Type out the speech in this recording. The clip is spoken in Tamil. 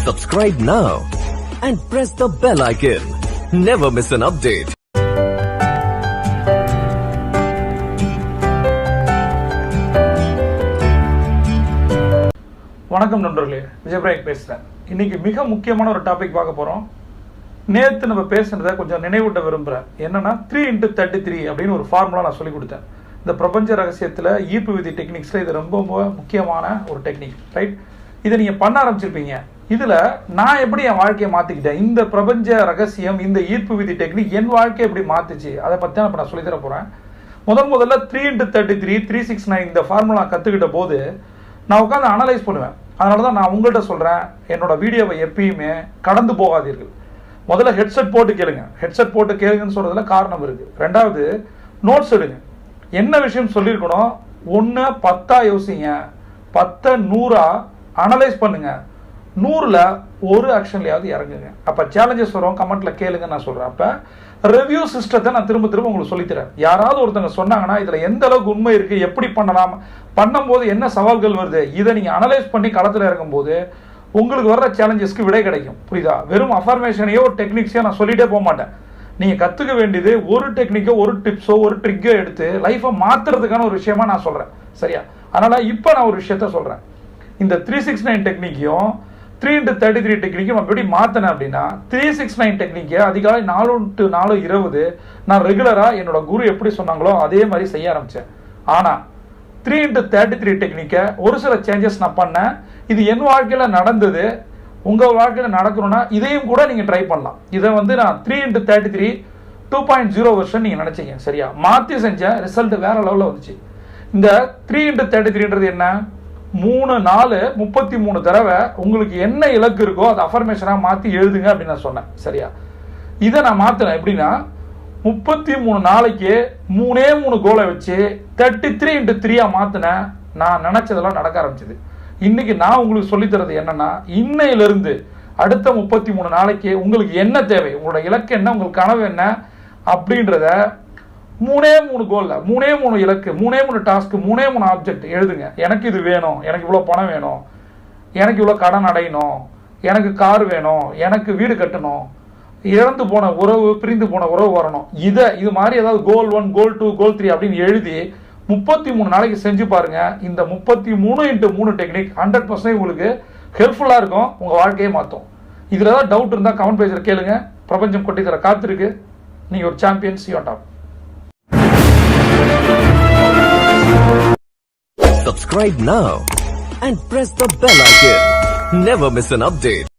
Subscribe now and press the bell icon. Never miss an update. வணக்கம் நண்பர்களே, விஜயபிரேக் பேசுகிறேன். இன்னைக்கு மிக முக்கியமான ஒரு டாபிக் பார்க்க போகிறோம். நேற்று நம்ம பேசுனதை கொஞ்சம் நினைவூட்ட விரும்புகிறேன். என்னன்னா 3x33 அப்படின்னு ஒரு ஃபார்முலா நான் சொல்லி கொடுத்தேன். இந்த பிரபஞ்ச ரகசியத்தில் ஈர்ப்பு விதி டெக்னிக்ஸில் இது ரொம்ப முக்கியமான ஒரு டெக்னிக், ரைட்? இதை நீங்கள் பண்ண ஆரம்பிச்சிருப்பீங்க. இதில் நான் எப்படி என் வாழ்க்கையை மாற்றிக்கிட்டேன், இந்த பிரபஞ்ச ரகசியம், இந்த ஈர்ப்பு விதி டெக்னிக் என் வாழ்க்கையை எப்படி மாற்றுச்சு, அதை பற்றி தான் இப்போ நான் சொல்லித்தர போகிறேன். முதல்ல 3x33 369 இந்த ஃபார்முலா கற்றுக்கிட்ட போது நான் உட்காந்து அனலைஸ் பண்ணுவேன். அதனால தான் நான் உங்கள்கிட்ட சொல்கிறேன், என்னோட வீடியோவை எப்பயுமே கடந்து போகாதீர்கள். முதல்ல ஹெட்செட் போட்டு கேளுங்க. ஹெட்செட் போட்டு கேளுங்கன்னு சொல்கிறதுல காரணம் இருக்குது. ரெண்டாவது, நோட்ஸ் எடுங்க. என்ன விஷயம் சொல்லியிருக்கணும், 1 10 யோசிங்க, 10 100 அனலைஸ் பண்ணுங்க, 100ல் ஒரு ஆக்ஷன்லையாவது இறங்குங்க. அப்போ சேலஞ்சஸ் வரும், கமெண்ட்டில் கேளுங்க நான் சொல்கிறேன். அப்போ ரிவ்யூ சிஸ்டத்தை நான் திரும்ப உங்களுக்கு சொல்லித்தரேன். யாராவது ஒருத்தங்க சொன்னாங்கன்னா இதில் எந்த அளவுக்கு உண்மை இருக்குது, எப்படி பண்ணலாம், பண்ணும்போது என்ன சவால்கள் வருது, இதை நீங்கள் அனலைஸ் பண்ணி களத்தில் இறங்கும்போது உங்களுக்கு வர்ற சேலஞ்சஸ்க்கு விடை கிடைக்கும். புரியுதா? வெறும் அஃபர்மேஷனையோ ஒரு டெக்னிக்ஸையோ நான் சொல்லிகிட்டே போக மாட்டேன். நீங்கள் கற்றுக்க வேண்டியது ஒரு டெக்னிக்கோ, ஒரு டிப்ஸோ, ஒரு ட்ரிக்கோ எடுத்து லைஃப்பை மாற்றுறதுக்கான ஒரு விஷயமா நான் சொல்கிறேன். சரியா? அதனால் இப்போ நான் ஒரு விஷயத்த சொல்கிறேன். இந்த 369 டெக்னிக்கையும் 3x33 டெக்னிக்கும் நான் எப்படி மாற்றினேன் அப்படின்னா, 369 டெக்னிக்கை அதிகாலை 4 to 4 20 நான் ரெகுலராக என்னோட குரு எப்படி சொன்னாங்களோ அதே மாதிரி செய்ய ஆரம்பித்தேன். ஆனால் 3x33 டெக்னிக்கை ஒரு சில சேஞ்சஸ் நான் பண்ணேன். இது என் வாழ்க்கையில் நடந்தது. உங்கள் வாழ்க்கையில் நடக்கணும்னா இதையும் கூட நீங்கள் ட்ரை பண்ணலாம். இதை நான் 3x33 2.0 வெர்ஷன் நீங்கள் நினச்சிங்க. சரியா? மாற்றி செஞ்சேன், ரிசல்ட் வேற லெவலில் வந்துச்சு. இந்த 3x33ன்றது என்ன, 3 4 33 தடவை உங்களுக்கு என்ன இலக்கு இருக்கோ அதை அஃபர்மேஷனாக மாற்றி எழுதுங்க அப்படின்னு நான் சொன்னேன். சரியா? இதை நான் மாற்றினேன். எப்படின்னா 33 நாளைக்கு 3 கோலை வச்சு 33x3 மாற்றினேன். நான் நினச்சதெல்லாம் நடக்க ஆரம்பிச்சது. இன்னைக்கு நான் உங்களுக்கு சொல்லித்தரது என்னன்னா, இன்னையிலிருந்து அடுத்த 33 நாளைக்கு உங்களுக்கு என்ன தேவை, உங்களோட இலக்கு என்ன, உங்களுக்கு கனவு என்ன அப்படின்றத 3 கோல்ல 3 இலக்கு, 3 டாஸ்க், 3 ஆப்ஜெக்ட் எழுதுங்க. எனக்கு இது வேணும், எனக்கு இவ்வளோ பணம் வேணும், எனக்கு இவ்வளோ கடன் அடையணும், எனக்கு கார் வேணும், எனக்கு வீடு கட்டணும், இறந்து போன உறவு, பிரிந்து போன உறவு வரணும், இது மாதிரி ஏதாவது கோல் 1 கோல் 2 கோல் 3 அப்படின்னு எழுதி 33 நாளைக்கு செஞ்சு பாருங்க. இந்த 33x3 டெக்னிக் 100% உங்களுக்கு ஹெல்ப்ஃபுல்லாக இருக்கும், உங்கள் வாழ்க்கையை மாற்றும். இதில் ஏதாவது டவுட் இருந்தால் கமெண்ட் பேஜில் கேளுங்க. பிரபஞ்சம் கொட்டி தர காத்திருக்கு. நீங்கள் ஒரு champion. C on top. Subscribe now and press the bell icon. Never miss an update.